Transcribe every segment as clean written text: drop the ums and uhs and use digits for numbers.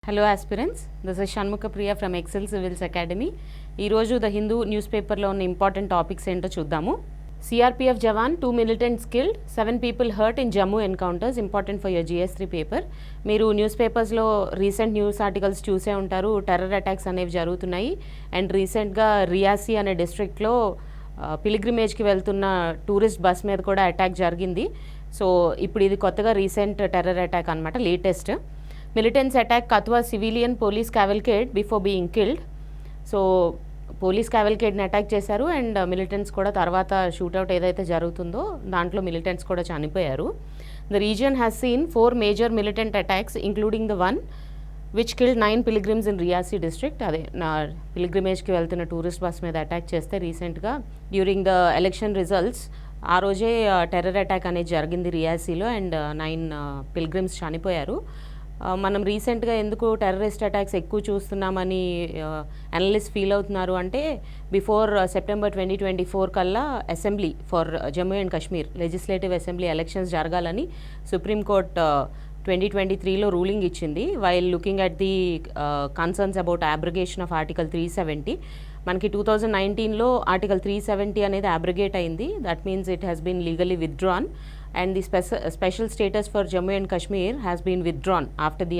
Hello aspirants, this is Shanmukha Priya from Excel Civils Academy. ఈరోజు the Hindu news పేపర్లో ఉన్న important topics ఏంటో చూద్దాము. CRPF Jawan 2 militants killed, 7 people hurt in Jammu encounters. Important for your GS3 paper. మీరు news పేపర్స్లో recent news articles చూసే ఉంటారు. Terror attacks అనేవి జరుగుతున్నాయి. అండ్ రీసెంట్గా రియాసీ అనే డిస్ట్రిక్ట్లో పిలిగ్రిమేజ్కి వెళ్తున్న టూరిస్ట్ బస్ మీద కూడా అటాక్ జరిగింది. సో ఇప్పుడు ఇది కొత్తగా రీసెంట్ టెర్రర్ అటాక్ అనమాట, latest. Militants attack Katwa civilian police cavalcade before being killed. So police క్యావల్కేడ్ని అటాక్ చేశారు అండ్ మిలిటెంట్స్ కూడా తర్వాత షూట్అవుట్ ఏదైతే జరుగుతుందో దాంట్లో మిలిటెంట్స్ కూడా చనిపోయారు. The region has seen 4 major militant attacks including the one which killed 9 pilgrims in Reasi district. అదే నా పిలిగ్రిమేజ్కి వెళ్తున్న టూరిస్ట్ బస్ మీద అటాక్ చేస్తే రీసెంట్గా డ్యూరింగ్ ద ఎలక్షన్ రిజల్ట్స్ ఆ రోజే టెర్రర్ అటాక్ అనేది జరిగింది రియాసీలో అండ్ 9 పిలిగ్రిమ్స్ చనిపోయారు. మనం రీసెంట్గా ఎందుకు టెర్రరిస్ట్ అటాక్స్ ఎక్కువ చూస్తున్నామని అనలిస్ట్ ఫీల్ అవుతున్నారు అంటే బిఫోర్ సెప్టెంబర్ 2024 కల్లా assembly for Jammu and Kashmir legislative assembly elections supreme court సుప్రీంకోర్ట్ 2023లో రూలింగ్ ఇచ్చింది. While looking at the concerns about abrogation of article 370. మనకి 2019లో ఆర్టికల్ 370 అనేది అబ్రిగేట్ అయింది. That means it has been legally withdrawn and the special status for Jammu and Kashmir has been withdrawn after the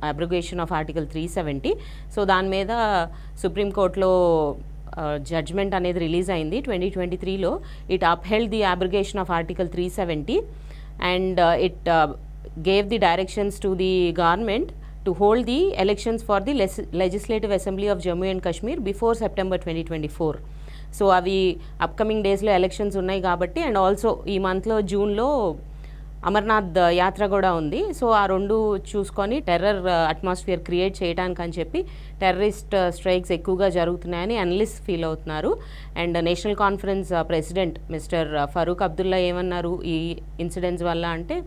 abrogation of Article 370. So దాని మీద సుప్రీంకోర్టులో judgement అనేది release అయింది 2023లో. It upheld the abrogation of article 370 and it gave the directions to the government to hold the elections for the legislative assembly of Jammu and Kashmir before September 2024. So అవి upcoming డేస్లో elections ఉన్నాయి కాబట్టి and also ఈ మంత్లో జూన్లో అమర్నాథ్ యాత్ర కూడా ఉంది. సో ఆ రెండు చూసుకొని టెర్రర్ అట్మాస్ఫియర్ క్రియేట్ చేయడానికి అని చెప్పి టెర్రరిస్ట్ స్ట్రైక్స్ ఎక్కువగా జరుగుతున్నాయని అనలిస్ట్ ఫీల్ అవుతున్నారు. And national conference president mister Farooq Abdullah ఏమన్నారు ఈ ఇన్సిడెంట్స్ వల్ల అంటే,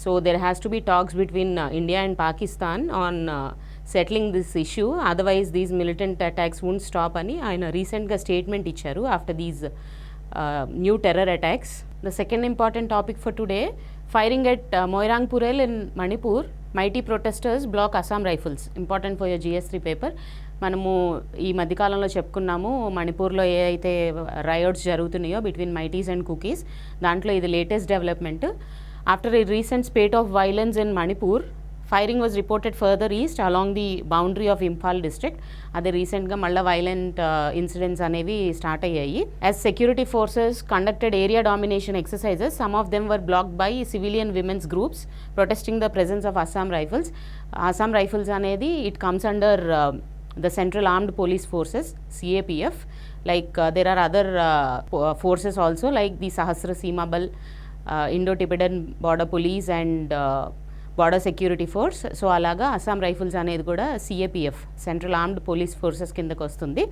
so there has to be talks between India and Pakistan on settling this issue, otherwise these militant attacks won't stop అని ఆయన రీసెంట్గా స్టేట్మెంట్ ఇచ్చారు after these new terror attacks. The second important topic for today, firing at Moirang Purel in Manipur, Meitei protesters block Assam Rifles. Important for your GS3 paper. మనము ఈ మధ్యకాలంలో చెప్పుకున్నాము మణిపూర్లో ఏ అయితే రయోట్స్ జరుగుతున్నాయో బిట్వీన్ మైటీస్ అండ్ కుకీస్, దాంట్లో ఇది latest development. After a recent spate of violence in Manipur, firing was reported further east along the boundary of Imphal district. అదే రీసెంట్గా మళ్ళీ వైలెంట్ ఇన్సిడెంట్స్ అనేవి స్టార్ట్ అయ్యాయి. As security forces conducted area domination exercises, some of them were blocked by civilian women's groups protesting the presence of Assam Rifles. Assam Rifles అనేది it comes under the Central Armed Police Forces, CAPF. Like there are other forces also like the Sahasra Seema Bal, Indo-Tibetan Border Police and border security force. So అలాగా Assam Rifles అనేది కూడా CAPF, central armed police forces కిందకు వస్తుంది.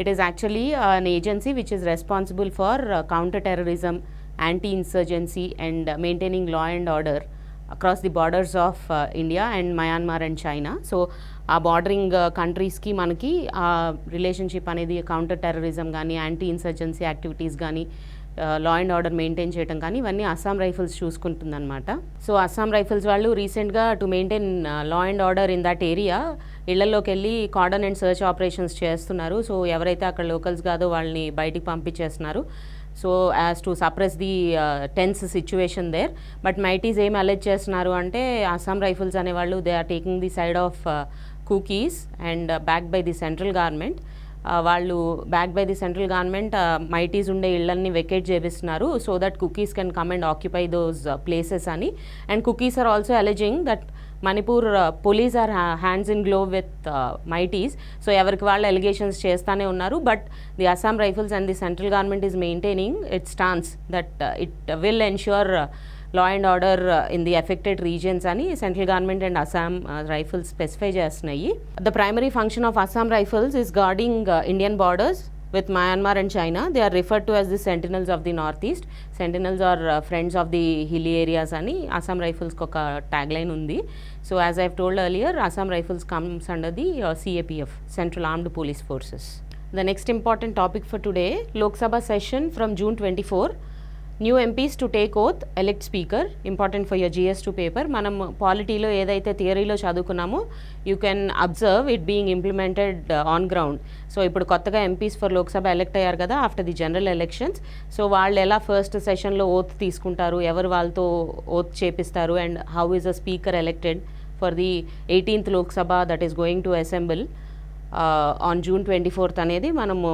It is actually an agency which is responsible for counter terrorism, anti insurgency and maintaining law and order across the borders of India and Myanmar and China. So ఆ bordering కంట్రీస్కి మనకి ఆ relationship అనేది counter terrorism కానీ anti insurgency activities కానీ లా and order maintain చేయడం కానీ ఇవన్నీ అస్సాం రైఫిల్స్ చూసుకుంటుందన్నమాట. సో అస్సాం రైఫిల్స్ వాళ్ళు రీసెంట్గా to maintain law and order in that area ఇళ్లలోకి వెళ్ళి కార్డన్ అండ్ సర్చ్ ఆపరేషన్స్ చేస్తున్నారు. సో ఎవరైతే అక్కడ లోకల్స్ కాదో వాళ్ళని బయటికి పంపించేస్తున్నారు. So as to suppress the tense situation there. But Meiteis ఏం అలెజ్ చేస్తున్నారు అంటే అస్సాం రైఫిల్స్ అనేవాళ్ళు they are taking the side of Kukis and backed by the central government. వాళ్ళు back by the central government Meiteis ఉండే ఇళ్ళన్ని వెకేట్ చేపిస్తున్నారు so that Kukis can come and occupy those places అని. And Kukis are also alleging that Manipur police are hands in glove with Meiteis. So ఎవరికి వాళ్ళు allegations చేస్తూనే ఉన్నారు. But the Assam Rifles and the central government is maintaining it stance that it will ensure law and order in the affected regions అని central government and Assam Rifles specify చేస్తున్నాయి. The primary function of Assam Rifles is guarding Indian borders with Myanmar and China. They are referred to as the sentinels of the northeast. Sentinels are friends of the hilly areas ani Assam Rifles ko oka tagline undi. So as I have told earlier, Assam Rifles comes under the CAPF, Central Armed Police Forces. The next important topic for today, Lok Sabha session from June 24. New MPs to take oath, elect speaker, important for your GS2 paper. మనం పాలిటీలో ఏదైతే థియరీలో చదువుకున్నామో you can observe it being implemented on ground. So ఇప్పుడు కొత్తగా MPs for Lok Sabha elect అయ్యారు కదా after the general elections. So వాళ్ళు ఎలా ఫస్ట్ సెషన్లో ఓత్ తీసుకుంటారు, ఎవరు వాళ్ళతో ఓత్ చేపిస్తారు, and how is a speaker elected for the 18th Lok Sabha that is going to assemble on June 24th అనేది మనము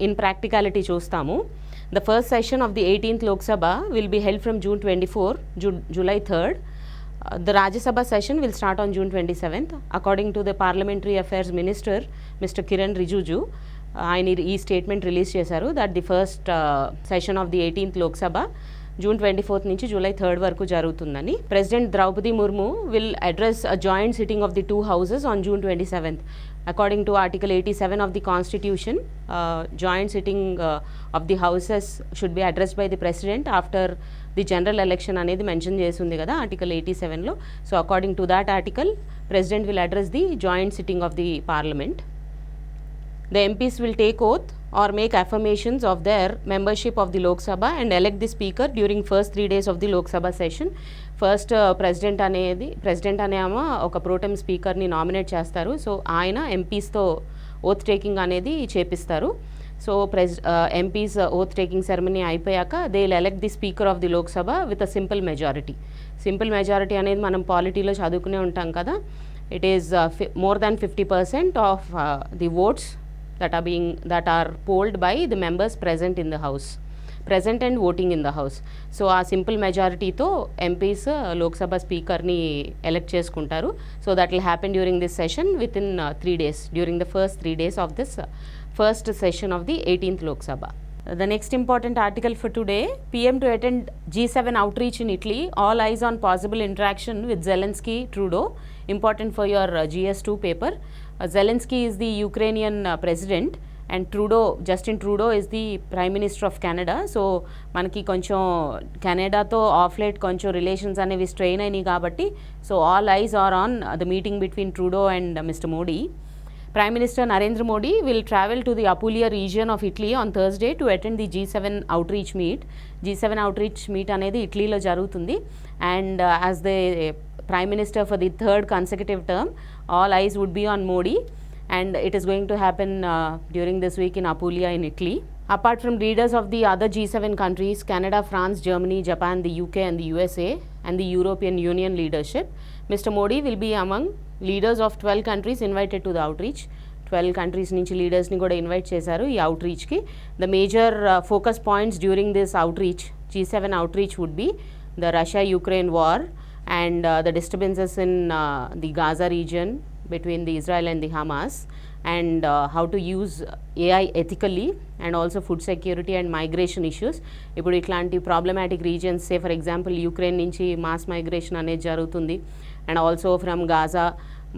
ఇన్ ప్రాక్టికాలిటీ చూస్తాము. The first session of the 18th Lok Sabha will be held from June 24, July 3rd. The Rajya Sabha session will start on June 27th. According to the Parliamentary Affairs Minister, Mr. Kiran Rijiju, ఆయన ఈ statement release చేశారు that the first session of the 18th Lok Sabha June 24th నుంచి July 3rd వరకు జరుగుతుందని. President Droupadi Murmu will address a joint sitting of the 2 houses on June 27th. According to Article 87 of the Constitution, joint sitting of the houses should be addressed by the President after the general election అనేది mention చేసి ఉంది కదా Article 87లో. So according to that article President will address the joint sitting of the Parliament. The MPs will take oath or make affirmations of their membership of the Lok Sabha and elect the speaker during first 3 days of the Lok Sabha session. First president అనే ఆమె ఒక pro tem స్పీకర్ని nominate చేస్తారు. So ఆయన ఎంపీస్తో oath taking అనేది చేపిస్తారు. So MPs oath taking ceremony అయిపోయాక they will elect the speaker of the Lok Sabha with a simple majority. Simple majority అనేది మనం పాలిటీలో చదువుకునే ఉంటాం కదా. It is more than 50% of the votes that are polled by the members present and voting in the house. So ఆ simple మెజారిటీతో MPs Lok Sabha స్పీకర్ని elect చేసుకుంటారు. So that will happen during this session with in 3 days, during the first 3 days of this first session of the 18th Lok Sabha. The next important article for today, PM to attend G7 outreach in Italy, all eyes on possible interaction with Zelensky, Trudeau, important for your GS2 paper. Zelensky is the Ukrainian president and Justin Trudeau is the Prime Minister of Canada. So మనకి కొంచెం కెనడాతో of late కొంచెం relations అనేవి strain అయినాయి కాబట్టి so all eyes are on the meeting between Trudeau and Mr. Modi. Prime Minister Narendra Modi will travel to the Apulia region of Italy on Thursday to attend the G7 outreach meet. G7 outreach meet అనేది ఇటలీలో జరుగుతుంది. And as the Prime Minister for the 3rd consecutive term, all eyes would be on Modi, and it is going to happen during this week in Apulia in Italy. Apart from leaders of the other G7 countries, Canada, France, Germany, Japan, the UK and the USA and the European Union leadership, Mr. Modi will be among leaders of 12 countries invited to the outreach. 12 countries నుంచి లీడర్స్ని కూడా invite చేశారు ఈ అవుట్రీచ్కి. The major focus points during this outreach, G7 outreach would be the Russia-Ukraine war and the disturbances in the Gaza region between the Israel and the Hamas, and how to use AI ethically, and also food security and migration issues. ఇప్పుడు ఇట్లాంటి problematic reasons, say for example Ukraine నుంచి mass migration అనేది జరుగుతుంది, and also from Gaza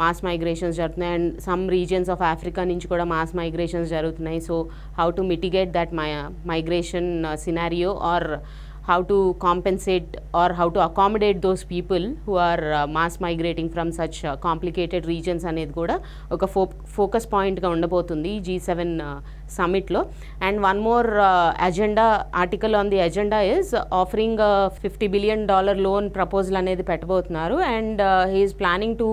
mass migrations జరుగుతున్నాయి, and some reasons of Africa నుంచి కూడా mass migrations జరుగుతున్నాయి. So how to mitigate that migration scenario, or how to compensate or how to accommodate those people who are mass migrating from such complicated regions అనేది కూడా ఒక focus పాయింట్గా ఉండబోతుంది G7 సమ్మిట్లో. And one more agenda article on the agenda is offering $50 billion loan proposal అనేది పెట్టబోతున్నారు. And he is planning to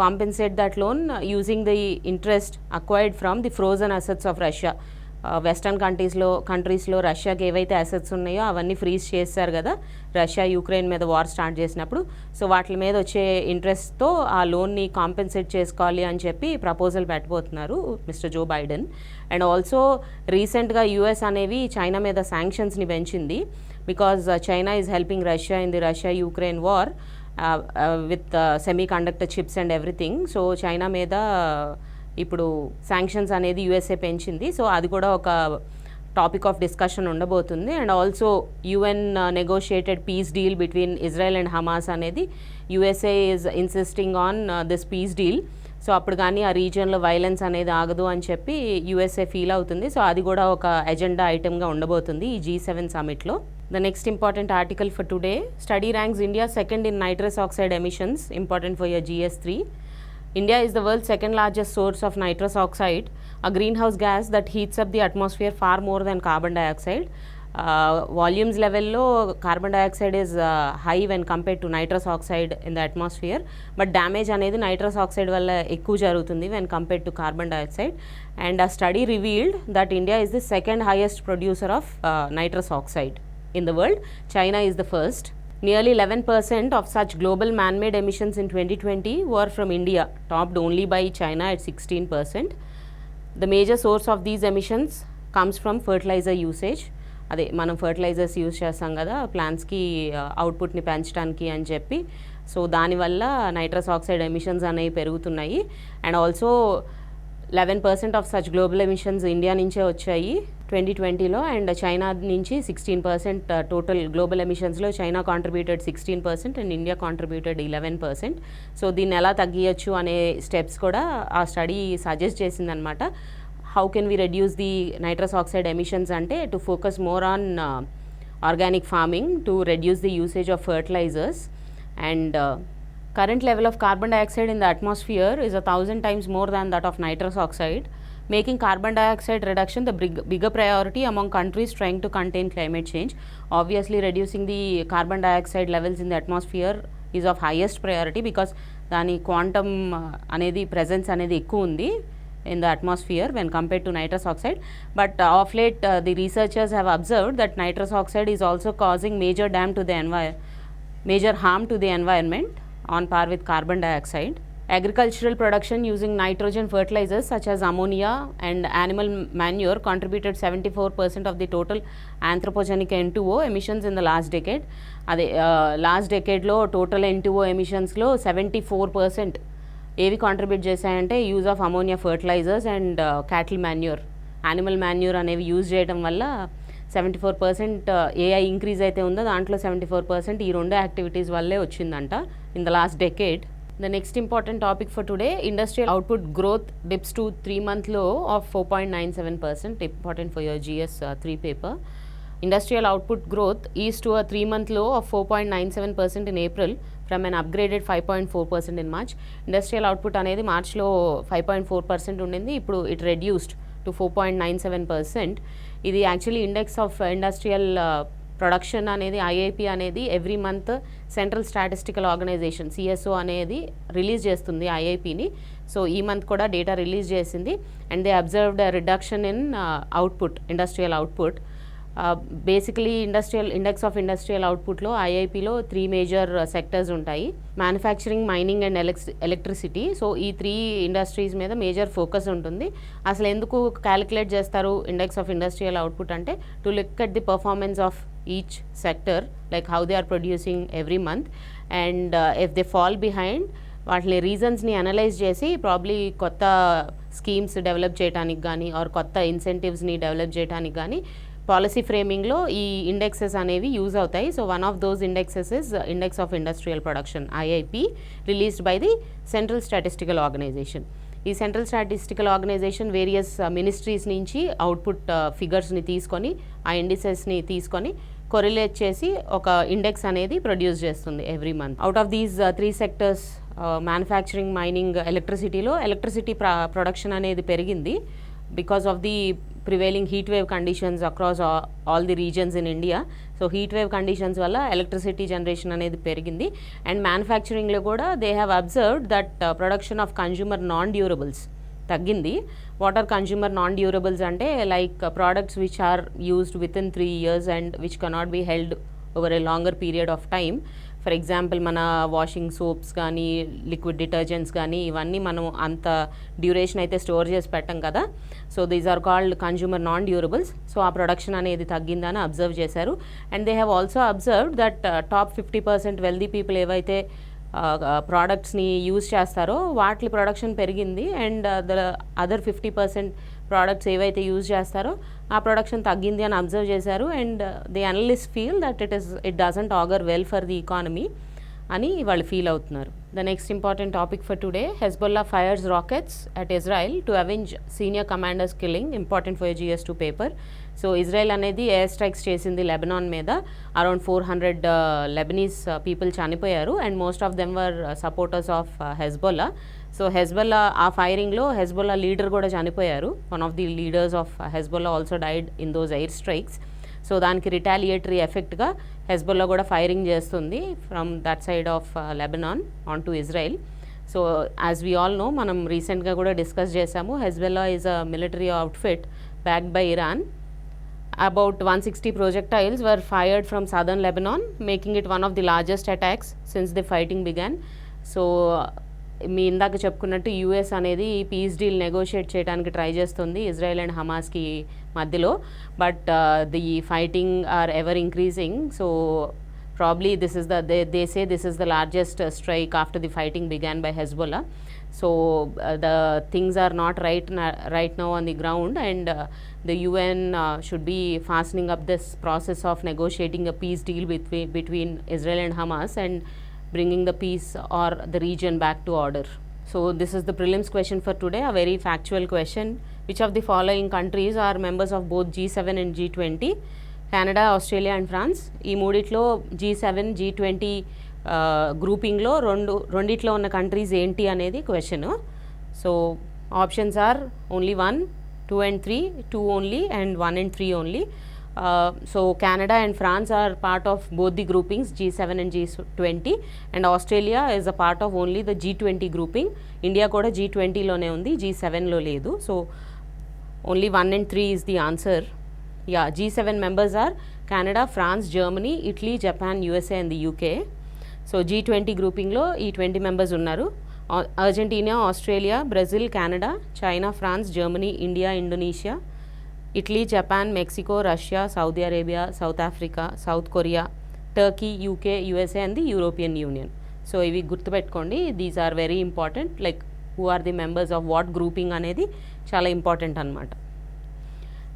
compensate that loan using the interest acquired from the frozen assets of Russia. Western కంట్రీస్లో రష్యాకి ఏవైతే assets ఉన్నాయో అవన్నీ freeze చేస్తారు కదా Russia Ukraine మీద war start చేసినప్పుడు. సో వాటి మీద వచ్చే ఇంట్రెస్ట్తో ఆ లోన్ని కాంపెన్సేట్ చేసుకోవాలి అని చెప్పి ప్రపోజల్ పెట్టబోతున్నారు mister Joe Biden. And also రీసెంట్గా యుఎస్ అనేవి చైనా మీద శాంక్షన్స్ని పెంచింది because China is helping Russia in the Russia Ukraine war with semiconductor chips and everything. So China మీద ఇప్పుడు శాంక్షన్స్ అనేది యుఎస్ఏ పెంచింది. సో అది కూడా ఒక టాపిక్ ఆఫ్ డిస్కషన్ ఉండబోతుంది. And also UN negotiated peace deal between Israel and Hamas అనేది USA is insisting on this peace deal. So అప్పుడు కానీ ఆ రీజియన్లో వైలెన్స్ అనేది ఆగదు అని చెప్పి యుఎస్ఏ ఫీల్ అవుతుంది. సో అది కూడా ఒక ఎజెండా ఐటమ్గా ఉండబోతుంది ఈ G7 సమ్మిట్లో. The next important article for today, study ranks India second in nitrous oxide emissions, important for your GS3. India is the world's second largest source of nitrous oxide, a greenhouse gas that heats up the atmosphere far more than carbon dioxide. Volumes లెవెల్లో carbon dioxide is high when compared to nitrous oxide in the atmosphere, but damage అనేది nitrous oxide వల్ల ఎక్కువ జరుగుతుంది when compared to carbon dioxide. And ఆ study revealed that India is the second highest producer of nitrous oxide in the world. China is the first. Nearly 11% of such global man-made emissions in 2020 were from India, topped only by China at 16%. The major source of these emissions comes from fertilizer usage. అదే మనం fertilisers use చేస్తాం కదా ప్లాంట్స్కి అవుట్పుట్ని పెంచడానికి అని చెప్పి, so దానివల్ల nitrous oxide emissions అనేవి పెరుగుతున్నాయి. And also 11% of such global emissions India నుంచే వచ్చాయి 2020లో, అండ్ చైనా నుంచి 16%. టోటల్ గ్లోబల్ ఎమిషన్స్లో China contributed 16% and India contributed 11%. So దీన్ని ఎలా తగ్గియచ్చు అనే స్టెప్స్ కూడా ఆ స్టడీ సజెస్ట్ చేసిందనమాట. How can we reduce the nitrous oxide emissions అంటే to focus more on organic farming, to reduce the usage of fertilisers. And current level of carbon dioxide in the atmosphere is 1,000 times more than that of nitrous oxide, making carbon dioxide reduction the bigger priority among countries trying to contain climate change. Obviously reducing the carbon dioxide levels in the atmosphere is of highest priority because dani quantum anedi presence anedi ekku undi in the atmosphere when compared to nitrous oxide. But of late the researchers have observed that nitrous oxide is also causing major harm to the environment on par with carbon dioxide. Agricultural production using nitrogen fertilizers such as ammonia and animal manure contributed 74% of the total anthropogenic N2O emissions in the last decade. Ade last decade lo total N2O emissions lo 74% ఏవి contribute చేశాయంటే use of ammonia fertilisers and cattle manure, animal manure అనేవి use చేయడం వల్ల 74% AI increase అయితే ఉందో దాంట్లో 74% ఈ రెండు యాక్టివిటీస్ వల్లే వచ్చిందంట in the last decade. The next important topic for today, industrial output growth dips to 3-month low of 4.97%, important for your GS 3 paper. Industrial output growth eased to a 3-month low of 4.97% in April from an upgraded 5.4% in March. Industrial output అనేది మార్చ్లో 5.4% ఉండింది, ఇప్పుడు it reduced to 4.97%. ఇది actually index of industrial production అనేది IIP అనేది every month central statistical organisation CSO అనేది release చేస్తుంది ఐఐపిని. సో ఈ మంత్ కూడా డేటా రిలీజ్ చేసింది and they observed reduction in output, industrial output. Basically index of industrial అవుట్పుట్లో ఐఐపిలో 3 మేజర్ సెక్టర్స్ ఉంటాయి, manufacturing, mining and electricity. So ఈ 3 ఇండస్ట్రీస్ మీద మేజర్ ఫోకస్ ఉంటుంది. అసలు ఎందుకు క్యాలిక్యులేట్ చేస్తారు ఇండెక్స్ ఆఫ్ ఇండస్ట్రియల్ అవుట్పుట్ అంటే to look at the performance of each sector, like how they are producing every month and if they fall behind వాటి రీజన్స్ని analyse చేసి ప్రాబ్లీ కొత్త స్కీమ్స్ డెవలప్ చేయడానికి కానీ ఆర్ కొత్త ఇన్సెంటివ్స్ని డెవలప్ చేయడానికి కానీ పాలసీ ఫ్రేమింగ్లో ఈ ఇండెక్సెస్ అనేవి యూజ్ అవుతాయి. So one of those indexes is index of industrial production IIP, released by the central statistical organisation. ఈ central statistical organisation various ministries నుంచి అవుట్పుట్ ఫిగర్స్ని తీసుకొని ఆ ఇండిసెస్ని తీసుకొని కొరిలేట్ చేసి ఒక ఇండెక్స్ అనేది ప్రొడ్యూస్ చేస్తుంది every month. Out of these 3 sectors manufacturing, mining, ఎలక్ట్రిసిటీలో ఎలక్ట్రిసిటీ ప్రొడక్షన్ అనేది పెరిగింది because of the prevailing heat wave conditions across all the regions in India. So heat wave conditions valla electricity generation anedi perigindi and manufacturing lo kuda they have observed that production of consumer non durables taggindi. What are consumer non durables ante like products which are used within 3 years and which cannot be held over a longer period of time. For example మన washing soaps కానీ liquid detergents కానీ ఇవన్నీ మనం అంత duration అయితే store చేసి పెట్టం కదా. So these are called consumer non durables. So ఆ ప్రొడక్షన్ అనేది తగ్గిందని అబ్జర్వ్ చేశారు and they have also observed that top 50% wealthy people ఏవైతే ప్రోడక్ట్స్ని యూజ్ చేస్తారో వాటి ప్రొడక్షన్ పెరిగింది అండ్ ద అదర్ 50% ప్రోడక్ట్స్ ఏవైతే యూజ్ చేస్తారో ఆ ప్రొడక్షన్ తగ్గింది అని అబ్జర్వ్ చేశారు and the analyst feel that it doesn't augur well for the economy అని వాళ్ళు ఫీల్ అవుతున్నారు. The next important topic for today, Hezbollah fires rockets at Israel to avenge senior commanders killing, important for GS2 paper. So Israel అనేది air strikes చేసింది Lebanon మీద. Around 400 Lebanese people చనిపోయారు and most of them were supporters of Hezbollah. So Hezbollah ఆ ఫైరింగ్లో Hezbollah leader కూడా చనిపోయారు. One of the leaders of Hezbollah also died in those air strikes. So దానికి retaliatory ఎఫెక్ట్గా Hezbollah కూడా firing చేస్తుంది from that side of Lebanon on to Israel. So as we all know, మనం రీసెంట్గా కూడా discuss చేసాము, Hezbollah is a military outfit backed by Iran. About 160 projectiles were fired from southern Lebanon, making it one of the largest attacks since the fighting began. So మీ ఇందాక చెప్పుకున్నట్టు US అనేది peace deal negotiate చేయడానికి try చేస్తుంది Israel and హమాస్కి మధ్యలో, but the fighting are ever increasing. So probably this is they say this is the largest strike after the fighting began by Hezbollah. So the things are not right now on the ground, and the UN should be fastening up this process of negotiating a peace deal between Israel and Hamas and bringing the peace or the region back to order. So this is the prelims question for today, a very factual question. Which of the following countries are members of both G7 and G20? Canada, Australia and France. ఈ మూడిట్లో G7 G20 గ్రూపింగ్లో రెండిట్లో ఉన్న countries ఏంటి అనేది question. So options are only 1, 2 and 3, 2 only and 1 and 3 only. So Canada and France are part of both the groupings G7 and G20, and Australia is a part of only the G20 grouping. India కూడా G20లోనే ఉంది, G7లో లేదు. So only 1 and 3 is the answer. Yeah, G7 members are Canada, France, Germany, Italy, Japan, USA and the UK. So G20 groupingలో ఈ 20 members ఉన్నారు. Argentina, Australia, Brazil, Canada, China, France, Germany, India, Indonesia, Italy, Japan, Mexico, Russia, Saudi Arabia, South Africa, South Korea, Turkey, UK, USA and the European Union. So ఇవి గుర్తుపెట్టుకోండి, these are very important. Like who are the members of what grouping అనేది చాలా important అనమాట.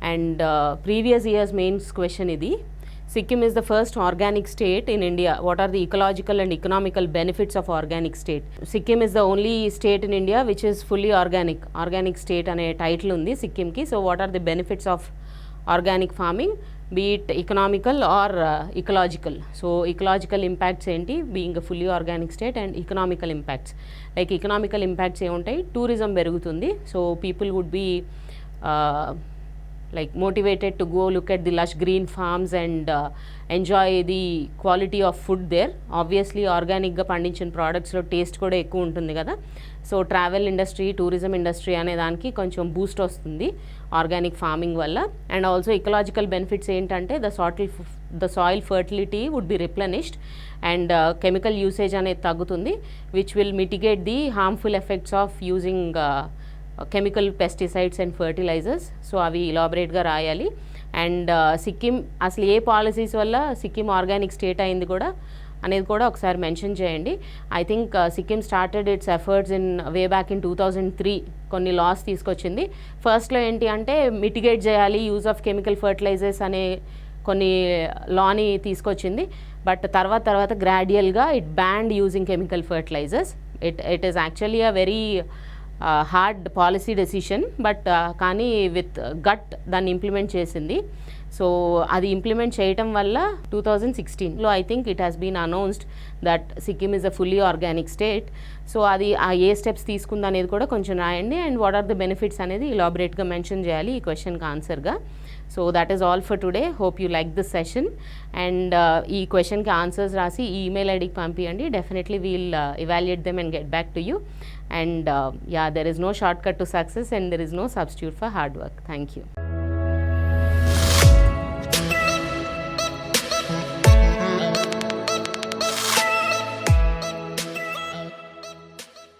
And previous year's mains question idi, Sikkim is the first organic state in India. What are the ecological and economical benefits of organic state? Sikkim is the only state in India which is fully organic state ane title undi Sikkim ki. So what are the benefits of organic farming, be it economical or ecological? So ecological impacts enti, being a fully organic state, and economical impacts, like economical impacts e untayi, tourism perugutundi. So people would be like motivated to go look at the lush green farms and enjoy the quality of food there. Obviously organic ga పండించిన products లో taste కూడా ఎక్కువ ఉంటుంది కదా. So travel industry, tourism industry అనే దానికి కొంచెం boost వస్తుంది ఆర్గానిక్ ఫార్మింగ్ వల్ల. అండ్ ఆల్సో ఇకలాజికల్ బెనిఫిట్స్ ఏంటంటే the soil fertility would be replenished and chemical usage అనేది తగ్గుతుంది, which will mitigate the harmful effects of using chemical pesticides and fertilisers. So అవి ఇలాబరేట్గా రాయాలి. అండ్ సిక్కిం అసలు ఏ పాలసీస్ వల్ల సిక్కిం ఆర్గానిక్ స్టేట్ అయింది కూడా అనేది కూడా ఒకసారి మెన్షన్ చేయండి. I think Sikkim started it's efforts in way back in 2003. కొన్ని లాస్ తీసుకొచ్చింది. ఫస్ట్లో ఏంటి అంటే మిటిగేట్ చేయాలి యూజ్ ఆఫ్ కెమికల్ ఫర్టిలైజర్స్ అనే కొన్ని లాని తీసుకొచ్చింది. బట్ తర్వాత గ్రాడ్యువల్గా it banned using chemical fertilisers. It is actually a very hard policy decision, but కానీ విత్ గట్ దాన్ని ఇంప్లిమెంట్ చేసింది. సో అది ఇంప్లిమెంట్ చేయటం వల్ల 2016లో I think it has been announced that Sikkim is a fully organic state. So అది ఏ steps తీసుకుంది అనేది కూడా కొంచెం రాయండి. And what are the benefits అనేది ఇలాబరేట్గా మెన్షన్ చేయాలి ఈ క్వశ్చన్కి ఆన్సర్గా. So that is all for today. Hope you like this session. And ఈ క్వశ్చన్కి ఆన్సర్స్ రాసి ఈ ఈమెయిల్ ఐడికి పంపించండి. Definitely wheel evaluate them and get back to you. And yeah, there is no shortcut to success and there is no substitute for hard work. Thank you.